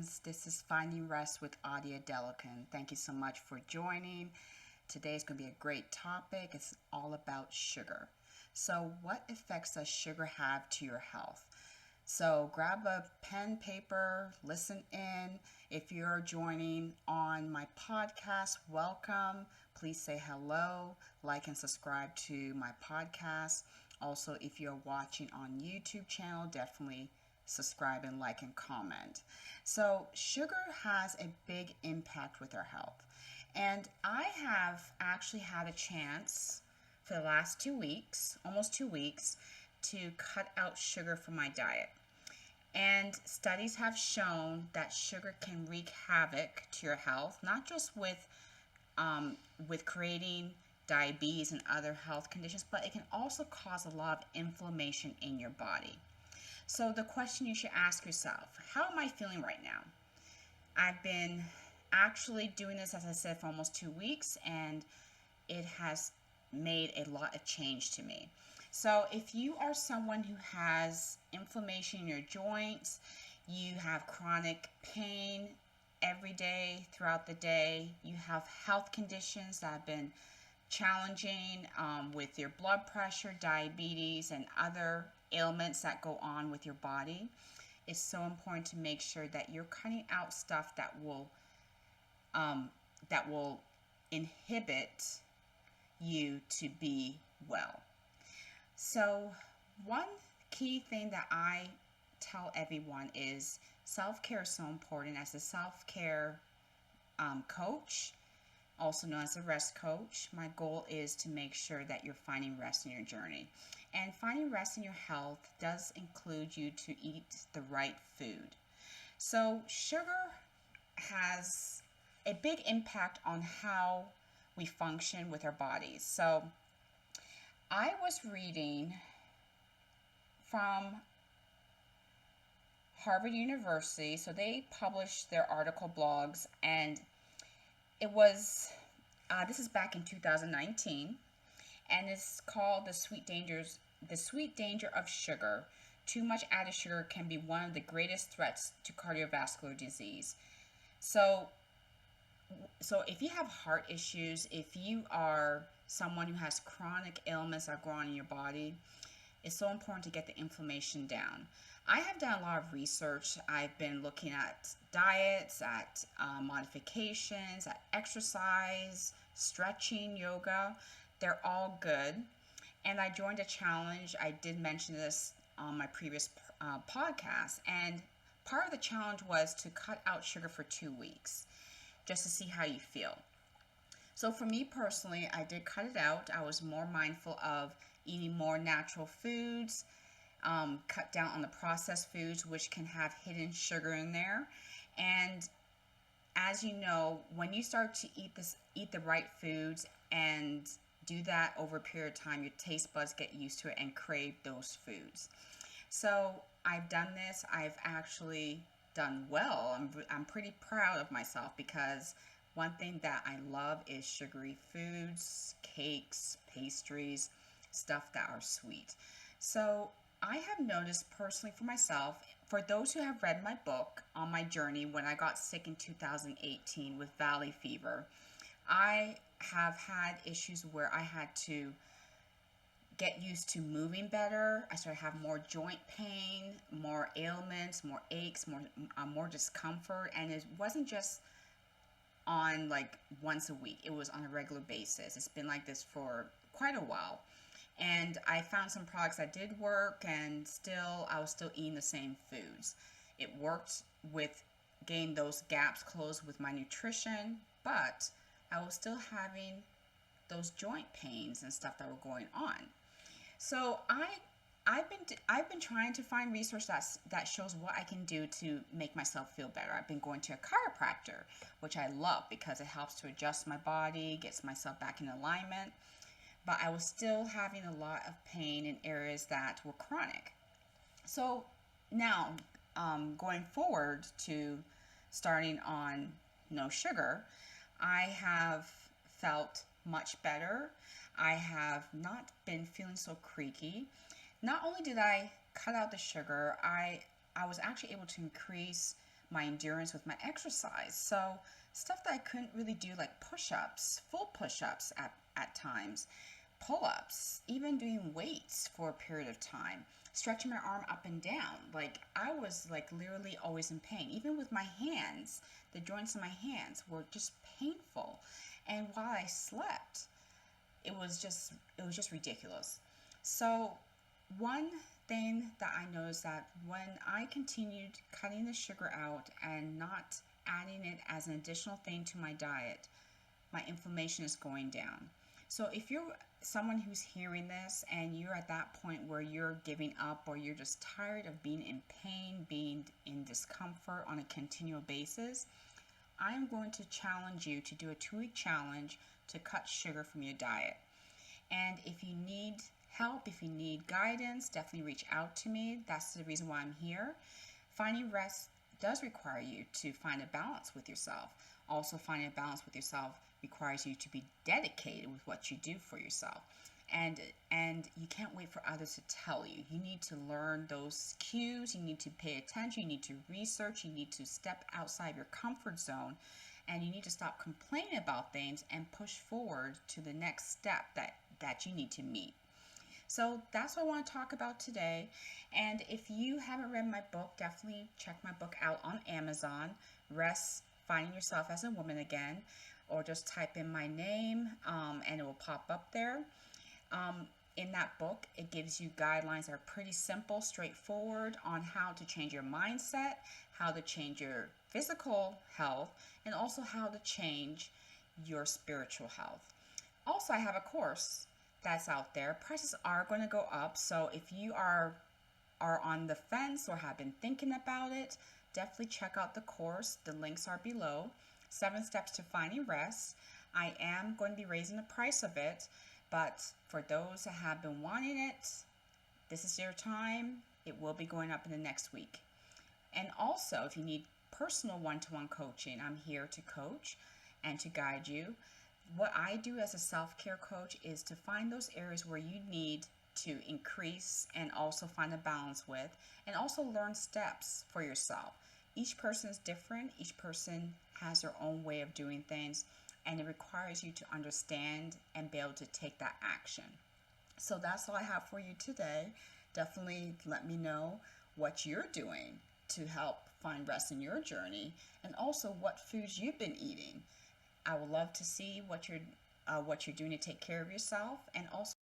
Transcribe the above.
friends. This is Finding Rest with Adia Delican. Thank you so much for joining. Today is going to be a great topic. It's all about sugar. So, what effects does sugar have to your health? So, grab a pen, paper, listen in. If you're joining on my podcast, welcome. Please say hello, like and subscribe to my podcast. Also, if you're watching on YouTube channel, definitely subscribe and like and comment. So sugar has a big impact with our health. And I have actually had a chance for the last 2 weeks, almost 2 weeks, to cut out sugar from my diet. And studies have shown that sugar can wreak havoc to your health, not just with creating diabetes and other health conditions, but it can also cause a lot of inflammation in your body. So the question you should ask yourself, how am I feeling right now? I've been actually doing this, as I said, for almost 2 weeks, and it has made a lot of change to me. So if you are someone who has inflammation in your joints, you have chronic pain every day, throughout the day, you have health conditions that have been challenging with your blood pressure, diabetes, and other ailments that go on with your body, it's so important to make sure that you're cutting out stuff that will inhibit you to be well. So one key thing that I tell everyone is self-care is so important. As a self-care coach, also known as a rest coach, my goal is to make sure that you're finding rest in your journey. And finding rest in your health does include you to eat the right food. So sugar has a big impact on how we function with our bodies. So I was reading from Harvard University. So they published their article blogs, and it was, this is back in 2019, and it's called The Sweet Danger of Sugar. Too much added sugar can be one of the greatest threats to cardiovascular disease. So if you have heart issues, if you are someone who has chronic ailments that go on in your body, it's so important to get the inflammation down. I have done a lot of research. I've been looking at diets, at modifications, at exercise, stretching, yoga. They're all good. And I joined a challenge. I did mention this on my previous podcast. And part of the challenge was to cut out sugar for 2 weeks, just to see how you feel. So for me personally, I did cut it out. I was more mindful of eating more natural foods, cut down on the processed foods, which can have hidden sugar in there. And as you know, when you start to eat the right foods and do that over a period of time, your taste buds get used to it and crave those foods. So I've done this. I've actually done well. I'm pretty proud of myself, because one thing that I love is sugary foods, cakes, pastries, stuff that are sweet. So I have noticed personally for myself, for those who have read my book on my journey when I got sick in 2018 with valley fever, I have had issues where I had to get used to moving better. I started to have more joint pain, more ailments, more aches, more discomfort, and it wasn't just on like once a week. It was on a regular basis. It's been like this for quite a while. And I found some products that did work, and I was still eating the same foods. It worked with getting those gaps closed with my nutrition, but I was still having those joint pains and stuff that were going on. So I've been trying to find research that shows what I can do to make myself feel better. I've been going to a chiropractor, which I love because it helps to adjust my body, gets myself back in alignment. But I was still having a lot of pain in areas that were chronic. So now, going forward to starting on no sugar, I have felt much better. I have not been feeling so creaky. Not only did I cut out the sugar, I was actually able to increase my endurance with my exercise. So stuff that I couldn't really do, like push-ups, full push-ups at times, pull-ups, even doing weights for a period of time, stretching my arm up and down. Like I was like literally always in pain. Even with my hands, the joints in my hands were just painful. And while I slept, it was just ridiculous. So one thing that I noticed, that when I continued cutting the sugar out and not adding it as an additional thing to my diet, my inflammation is going down. So if you're someone who's hearing this and you're at that point where you're giving up, or you're just tired of being in pain, being in discomfort on a continual basis, I am going to challenge you to do a 2-week challenge to cut sugar from your diet. And if you need help, if you need guidance, definitely reach out to me. That's the reason why I'm here. Finding rest does require you to find a balance with yourself. Also, finding a balance with yourself requires you to be dedicated with what you do for yourself. And you can't wait for others to tell you. You need to learn those cues. You need to pay attention. You need to research. You need to step outside your comfort zone. And you need to stop complaining about things and push forward to the next step that you need to meet. So that's what I want to talk about today. And if you haven't read my book, definitely check my book out on Amazon, Rest, Finding Yourself as a Woman Again, or just type in my name and it will pop up there. In that book, it gives you guidelines that are pretty simple, straightforward on how to change your mindset, how to change your physical health, and also how to change your spiritual health. Also, I have a course that's out there. Prices are going to go up, so if you are on the fence or have been thinking about it, definitely check out the course. The links are below. 7 Steps to Finding Rest. I am going to be raising the price of it, but for those that have been wanting it, this is your time. It will be going up in the next week. And also, if you need personal one-to-one coaching, I'm here to coach and to guide you. What I do as a self-care coach is to find those areas where you need to increase and also find a balance with, and also learn steps for yourself. Each person is different. Each person has their own way of doing things, and it requires you to understand and be able to take that action. So that's all I have for you today. Definitely let me know what you're doing to help find rest in your journey, and also what foods you've been eating. I would love to see what you're doing to take care of yourself, and also